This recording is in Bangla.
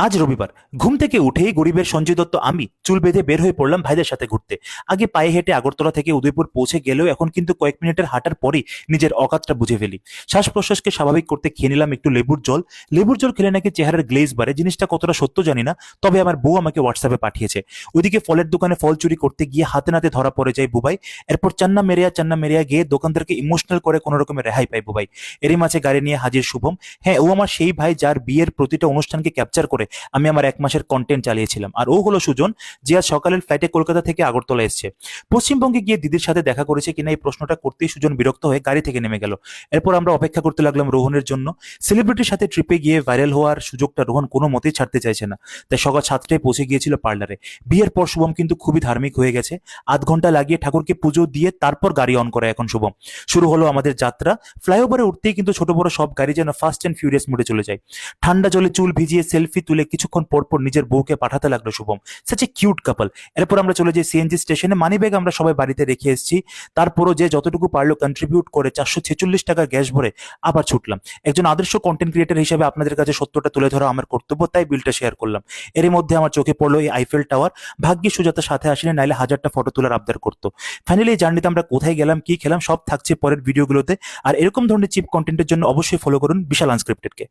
আজ রবিবার। ঘুম থেকে উঠেই গরিবের সঞ্জয় দত্ত আমি চুল বেঁধে বের হয়ে পড়লাম ভাইদের সাথে ঘুরতে। আগে পায়ে হেঁটে আগরতলা থেকে উদয়পুর পৌঁছে গেলেও এখন কিন্তু কয়েক মিনিটের হাঁটার পরেই নিজের অকাতটা বুঝে ফেলি। শ্বাস প্রশ্বাসকে স্বাভাবিক করতে খেয়ে নিলাম একটু লেবুর জল। লেবুর জল খেলে নাকি চেহারার গ্লেজ বাড়ে, জিনিসটা কতটা সত্য জানি না, তবে আমার বউ আমাকে হোয়াটসঅ্যাপে পাঠিয়েছে। ওইদিকে ফলের দোকানে ফল চুরি করতে গিয়ে হাতে নাতে ধরা পড়ে যায় বুবাই। এরপর চান্না মেরিয়া গিয়ে দোকানদারকে ইমোশনাল করে কোনো রকমের রেহাই পায় বুবাই। এরই মাঝে গাড়ি নিয়ে হাজির শুভম। হ্যাঁ, ও আমার সেই ভাই যার বিয়ের প্রতিটা অনুষ্ঠানকে ক্যাপচার করে আমি আমার 1 মাসের কন্টেন্ট চালিয়েছিলাম। আর ও হলো সুজন, যে আজ সকালের ফ্লাইটে কলকাতা থেকে আগরতলা এসছে। পশ্চিমবঙ্গে গিয়ে দিদির সাথে দেখা করেছে কিনা এই প্রশ্নটা করতেই সুজন বিরক্ত হয়ে গাড়ি থেকে নেমে গেল। এরপর আমরা অপেক্ষা করতে লাগলাম রোহনের জন্য। সেলিব্রিটির সাথে ট্রিপে গিয়ে ভাইরাল হওয়ার সুযোগটা রোহন কোনো মতেই ছাড়তে চাইছে না, তাই সকাল 7টায় পৌঁছে গিয়েছিল পার্লারে। বিয়ের পর শুভম কিন্তু খুবই ধার্মিক হয়ে গেছে। আধ ঘন্টা লাগিয়ে ঠাকুরকে পুজো দিয়ে তারপর গাড়ি অন করে এখন শুভম। শুরু হলো আমাদের যাত্রা। ফ্লাইওভারে উঠতেই কিন্তু ছোট বড় সব গাড়ি যেন ফাস্ট অ্যান্ড ফিউরিয়াস মোডে চলে যায়। ঠান্ডা জলে চুল ভিজিয়ে সেলফি তুলে কিছুক্ষণ পর পর নিজের বউকে পাঠাতে লাগলো Shubham. Such a cute couple. এরপর আমরা চলে যাই সিএনজি স্টেশনে। মানি ব্যাগ আমরা সবাই বাড়িতে রেখে এসেছি। তারপরও যে যতটুকু পারলো কন্ট্রিবিউট করে 446 টাকা গ্যাস ভরে আবার ছুটলাম। একজন আদর্শ কন্টেন্ট ক্রিয়েটর হিসেবে আপনাদের কাছে সত্যটা তুলে ধরা আমার কর্তব্য, তাই বিলটা শেয়ার করলাম। এর মধ্যে আমার চোখে পড়লো এই আইফেল টাওয়ার। ভাগ্যে সুজাতা সাথে আসেনি, নাইলে 1000টা ফটো তোলার আবদার করতো। ফাইনালি এই জার্নিতে আমরা কোথায় গেলাম, কি খেলাম, সব থাকছে পরের ভিডিওগুলোতে। আর এরকম ধরনের চিপ কন্টেন্টের জন্য অবশ্যই ফলো করুন বিশাল আনস্ক্রিপ্টেডকে।